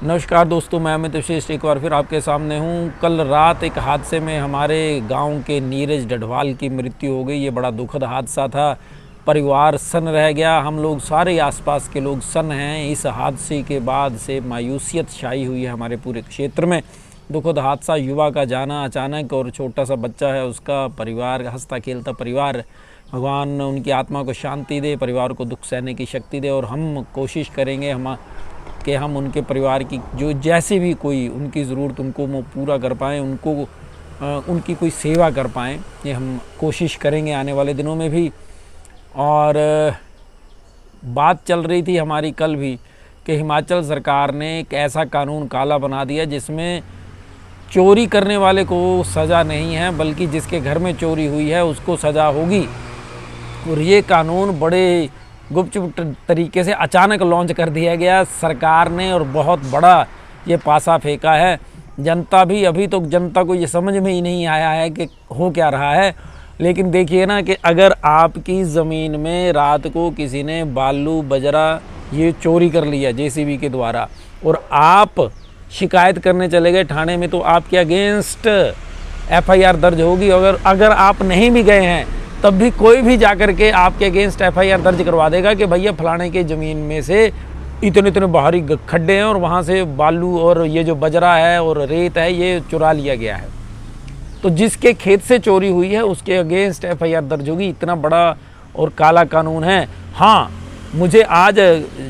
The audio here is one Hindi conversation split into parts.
नमस्कार दोस्तों, मैं अमित विशेष एक बार फिर आपके सामने हूं। कल रात एक हादसे में हमारे गांव के नीरज डढवाल की मृत्यु हो गई। ये बड़ा दुखद हादसा था। परिवार सन्न रह गया। हम लोग सारे आसपास के लोग सन्न हैं। इस हादसे के बाद से मायूसियत छाई हुई है हमारे पूरे क्षेत्र में। दुखद हादसा, युवा का जाना अचानक, और छोटा सा बच्चा है उसका, परिवार हंसता खेलता परिवार। भगवान उनकी आत्मा को शांति दे, परिवार को दुख सहने की शक्ति दे। और हम कोशिश करेंगे हम उनके परिवार की जो जैसे भी कोई उनकी ज़रूरत उनको पूरा कर पाएँ, उनकी कोई सेवा कर पाएँ, ये हम कोशिश करेंगे आने वाले दिनों में भी। और बात चल रही थी हमारी कल भी कि हिमाचल सरकार ने एक ऐसा कानून काला बना दिया जिसमें चोरी करने वाले को सज़ा नहीं है, बल्कि जिसके घर में चोरी हुई है उसको सज़ा होगी। और ये कानून बड़े गुपचुप तरीके से अचानक लॉन्च कर दिया गया सरकार ने, और बहुत बड़ा ये पासा फेंका है। जनता भी, अभी तो जनता को ये समझ में ही नहीं आया है कि हो क्या रहा है। लेकिन देखिए ना कि अगर आपकी ज़मीन में रात को किसी ने बालू बजरा ये चोरी कर लिया जेसीबी के द्वारा, और आप शिकायत करने चले गए थाने में, तो आपके अगेंस्ट एफआईआर दर्ज होगी। अगर आप नहीं भी गए हैं तब भी कोई भी जाकर के आपके अगेंस्ट एफआईआर दर्ज करवा देगा कि भैया फलाने के ज़मीन में से इतने इतने बाहरी खड्डे हैं और वहाँ से बालू और ये जो बजरा है और रेत है ये चुरा लिया गया है। तो जिसके खेत से चोरी हुई है उसके अगेंस्ट एफआईआर दर्ज होगी। इतना बड़ा और काला कानून है। हाँ, मुझे आज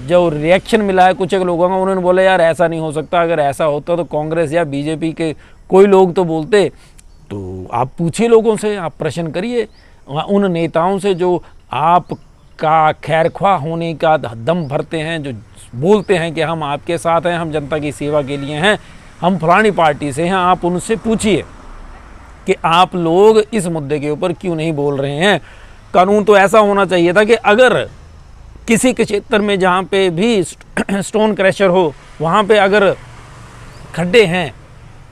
जो रिएक्शन मिला है कुछ एक लोगों का, उन्होंने बोला यार ऐसा नहीं हो सकता, अगर ऐसा होता तो कांग्रेस या बीजेपी के कोई लोग तो बोलते। तो आप पूछिए लोगों से, आप प्रश्न करिए उन नेताओं से जो आपका खैरख्वाह होने का दम भरते हैं, जो बोलते हैं कि हम आपके साथ हैं, हम जनता की सेवा के लिए हैं, हम फलानी पार्टी से हैं। आप उनसे पूछिए कि आप लोग इस मुद्दे के ऊपर क्यों नहीं बोल रहे हैं। कानून तो ऐसा होना चाहिए था कि अगर किसी के क्षेत्र में जहाँ पे भी स्टोन क्रैशर हो, वहाँ पे अगर खड्डे हैं,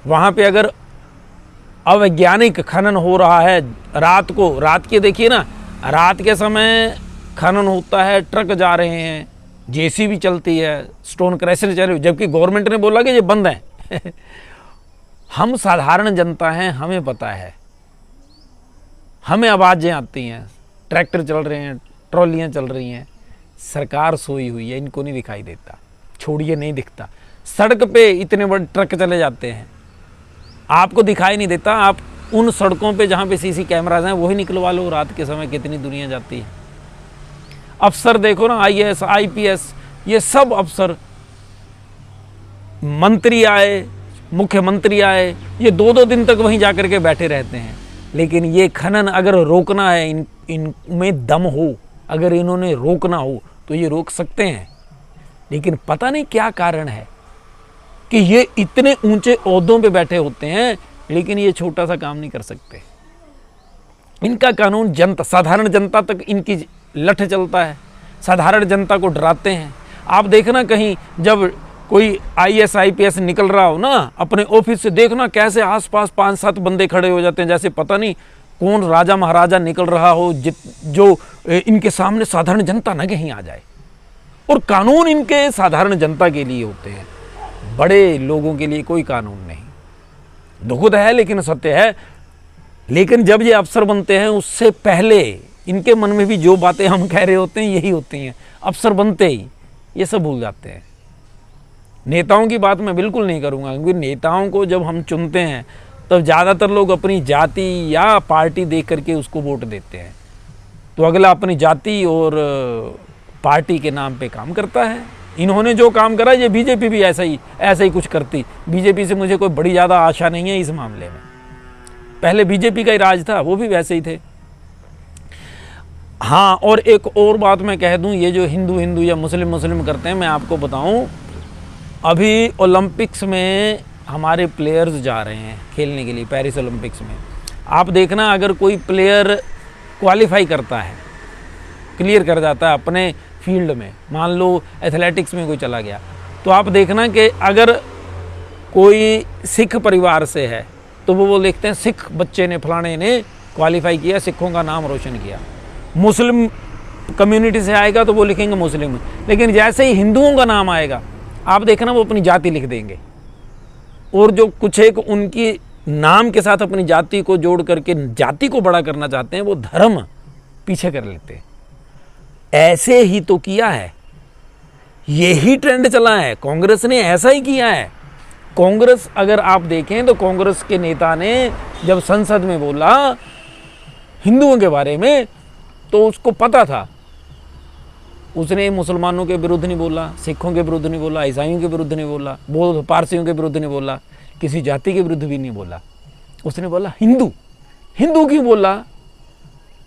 वहाँ पे अगर अवैज्ञानिक खनन हो रहा है रात के देखिए ना, रात के समय खनन होता है, ट्रक जा रहे हैं, जेसीबी चलती है, स्टोन क्रैशर चल रही है, जबकि गवर्नमेंट ने बोला कि ये बंद है। हम साधारण जनता हैं, हमें पता है, हमें आवाज़ें आती हैं, ट्रैक्टर चल रहे हैं, ट्रॉलियाँ चल रही हैं। सरकार सोई हुई है, इनको नहीं दिखाई देता। छोड़िए, नहीं दिखता। सड़क पे इतने बड़े ट्रक चले जाते हैं, आपको दिखाई नहीं देता। आप उन सड़कों पे जहाँ पे सीसी कैमराज हैं वही निकलवा लो, रात के समय कितनी दुनिया जाती है। अफसर देखो ना, आईएएस आईपीएस ये सब अफसर, मंत्री आए, मुख्यमंत्री आए, ये 2-2 दिन तक वहीं जाकर के बैठे रहते हैं। लेकिन ये खनन अगर रोकना है, इनमें दम हो, अगर इन्होंने रोकना हो तो ये रोक सकते हैं। लेकिन पता नहीं क्या कारण है कि ये इतने ऊंचे ओहदों पे बैठे होते हैं लेकिन ये छोटा सा काम नहीं कर सकते। इनका कानून साधारण जनता तक इनकी लठ चलता है, साधारण जनता को डराते हैं। आप देखना कहीं जब कोई आईएएस आईपीएस निकल रहा हो ना अपने ऑफिस से, देखना कैसे आसपास 5-7 बंदे खड़े हो जाते हैं, जैसे पता नहीं कौन राजा महाराजा निकल रहा हो, जो इनके सामने साधारण जनता न कहीं आ जाए। और कानून इनके साधारण जनता के लिए होते हैं, बड़े लोगों के लिए कोई कानून नहीं। दुखद है लेकिन सत्य है। लेकिन जब ये अफसर बनते हैं उससे पहले इनके मन में भी जो बातें हम कह रहे होते हैं यही होती हैं। अफसर बनते ही ये सब भूल जाते हैं। नेताओं की बात मैं बिल्कुल नहीं करूँगा, क्योंकि नेताओं को जब हम चुनते हैं तब ज़्यादातर लोग अपनी जाति या पार्टी देख करके उसको वोट देते हैं। तो अगला अपनी जाति और पार्टी के नाम पे काम करता है। इन्होंने जो काम करा, ये बीजेपी भी ऐसा ही कुछ करती। बीजेपी से मुझे कोई बड़ी ज़्यादा आशा नहीं है इस मामले में। पहले बीजेपी का ही राज था, वो भी वैसे ही थे। हाँ, और एक और बात मैं कह दूं, ये जो हिंदू या मुस्लिम करते हैं, मैं आपको बताऊं, अभी ओलंपिक्स में हमारे प्लेयर्स जा रहे हैं खेलने के लिए, पेरिस ओलंपिक्स में। आप देखना, अगर कोई प्लेयर क्वालिफाई करता है, क्लियर कर जाता है अपने फील्ड में, मान लो एथलेटिक्स में कोई चला गया, तो आप देखना कि अगर कोई सिख परिवार से है तो वो लिखते हैं सिख बच्चे ने, फलाने ने क्वालिफाई किया, सिखों का नाम रोशन किया। मुस्लिम कम्युनिटी से आएगा तो वो लिखेंगे मुस्लिम। लेकिन जैसे ही हिंदुओं का नाम आएगा आप देखना वो अपनी जाति लिख देंगे, और जो कुछ एक उनकी नाम के साथ अपनी जाति को जोड़ करके जाति को बड़ा करना चाहते हैं, वो धर्म पीछे कर लेते हैं। ऐसे ही तो किया है, यही ट्रेंड चला है, कांग्रेस ने ऐसा ही किया है। कांग्रेस अगर आप देखें तो कांग्रेस के नेता ने जब संसद में बोला हिंदुओं के बारे में, तो उसको पता था, उसने मुसलमानों के विरुद्ध नहीं बोला, सिखों के विरुद्ध नहीं बोला, ईसाइयों के विरुद्ध नहीं बोला, बौद्ध पारसियों के विरुद्ध नहीं बोला, किसी जाति के विरुद्ध भी नहीं बोला। उसने बोला हिंदू, हिंदू क्यों बोला?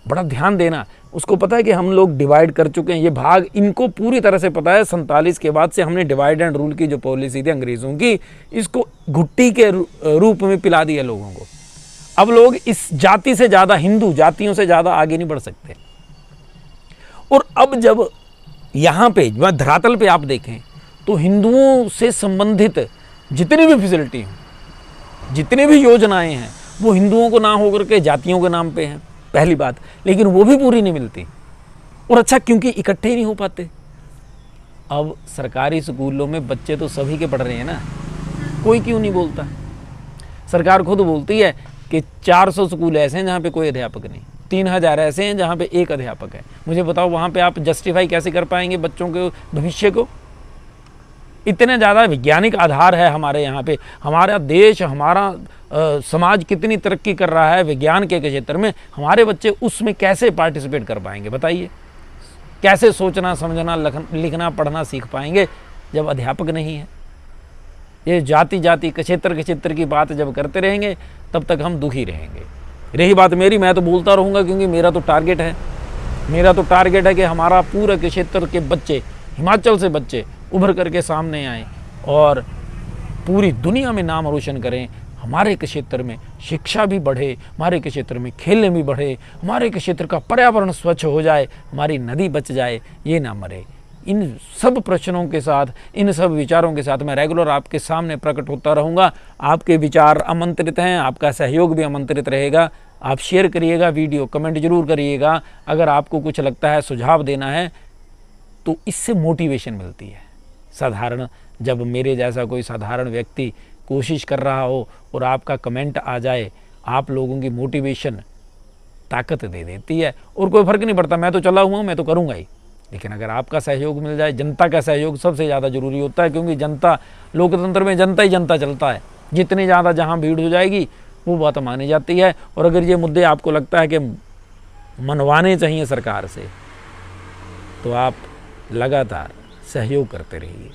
बड़ा ध्यान देना, उसको पता है कि हम लोग डिवाइड कर चुके हैं, ये भाग इनको पूरी तरह से पता है। 47 के बाद से हमने डिवाइड एंड रूल की जो पॉलिसी थी अंग्रेज़ों की, इसको घुट्टी के रूप में पिला दिया लोगों को। अब लोग इस जाति से ज़्यादा, हिंदू जातियों से ज़्यादा आगे नहीं बढ़ सकते। और अब जब यहाँ पे धरातल पे आप देखें तो हिंदुओं से संबंधित जितनी भी फैसिलिटी हैं, जितनी भी योजनाएं हैं, वो हिंदुओं को ना होकर के जातियों के नाम पे हैं, पहली बात। लेकिन वो भी पूरी नहीं मिलती। और अच्छा, क्योंकि इकट्ठे ही नहीं हो पाते। अब सरकारी स्कूलों में बच्चे तो सभी के पढ़ रहे हैं ना, कोई क्यों नहीं बोलता? सरकार खुद बोलती है कि 400 स्कूल ऐसे हैं जहाँ पे कोई अध्यापक नहीं, 3000 ऐसे हैं जहाँ पे एक अध्यापक है। मुझे बताओ वहाँ पे आप जस्टिफाई कैसे कर पाएंगे बच्चों के भविष्य को? इतने ज़्यादा वैज्ञानिक आधार है हमारे यहाँ पे, हमारा देश, हमारा समाज कितनी तरक्की कर रहा है विज्ञान के क्षेत्र में, हमारे बच्चे उसमें कैसे पार्टिसिपेट कर पाएंगे बताइए? कैसे सोचना, समझना, लिखना, पढ़ना सीख पाएंगे जब अध्यापक नहीं है? ये जाति जाति, क्षेत्र की बात जब करते रहेंगे तब तक हम दुखी रहेंगे। रही बात मेरी, मैं तो बोलता रहूँगा, क्योंकि मेरा तो टारगेट है, कि हमारा पूरा क्षेत्र के बच्चे, हिमाचल से बच्चे उभर करके सामने आएँ और पूरी दुनिया में नाम रोशन करें। हमारे क्षेत्र में शिक्षा भी बढ़े, हमारे क्षेत्र में खेलने भी बढ़े, हमारे क्षेत्र का पर्यावरण स्वच्छ हो जाए, हमारी नदी बच जाए, ये ना मरे। इन सब प्रश्नों के साथ, इन सब विचारों के साथ मैं रेगुलर आपके सामने प्रकट होता रहूँगा। आपके विचार आमंत्रित हैं, आपका सहयोग भी आमंत्रित रहेगा। आप शेयर करिएगा वीडियो, कमेंट जरूर करिएगा। अगर आपको कुछ लगता है, सुझाव देना है, तो इससे मोटिवेशन मिलती है। साधारण, जब मेरे जैसा कोई साधारण व्यक्ति कोशिश कर रहा हो और आपका कमेंट आ जाए, आप लोगों की मोटिवेशन ताकत दे देती है। और कोई फ़र्क नहीं पड़ता, मैं तो चला हुआ हूँ, मैं तो करूँगा ही। लेकिन अगर आपका सहयोग मिल जाए, जनता का सहयोग सबसे ज़्यादा ज़रूरी होता है, क्योंकि जनता, लोकतंत्र में जनता ही जनता चलता है। जितनी ज़्यादा जहाँ भीड़ हो जाएगी वो बात मानी जाती है। और अगर ये मुद्दे आपको लगता है कि मनवाने चाहिए सरकार से, तो आप लगातार सहयोग करते रहिए।